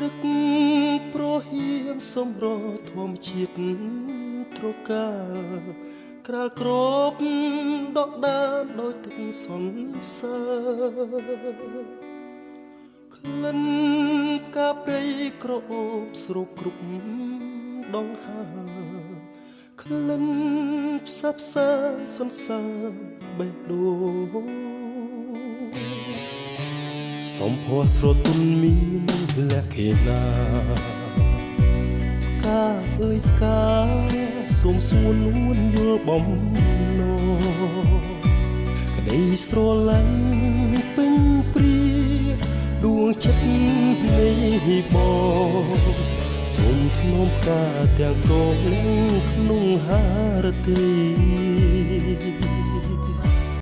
រឹកប្រហៀមសំរធម្មជាតិត្រកាលក្រាលក្របដកដានដោយទឹកសន្សើរក្លិនផ្កាព្រៃក្រអូបស្រូបគ្រប់ដងហើក្លិនផ្សះផ្សាសន្សើរបេះដូងសំភ័រស្រទន់មានលក្ខណៈកាអើយកាសូមសួននួនយល់បំណងក្តីស្រឡាញ់ពេញព្រាដួងចិត្តនៃបងសូមធ្នមផ្កាទាំងកងក្នុងហារទី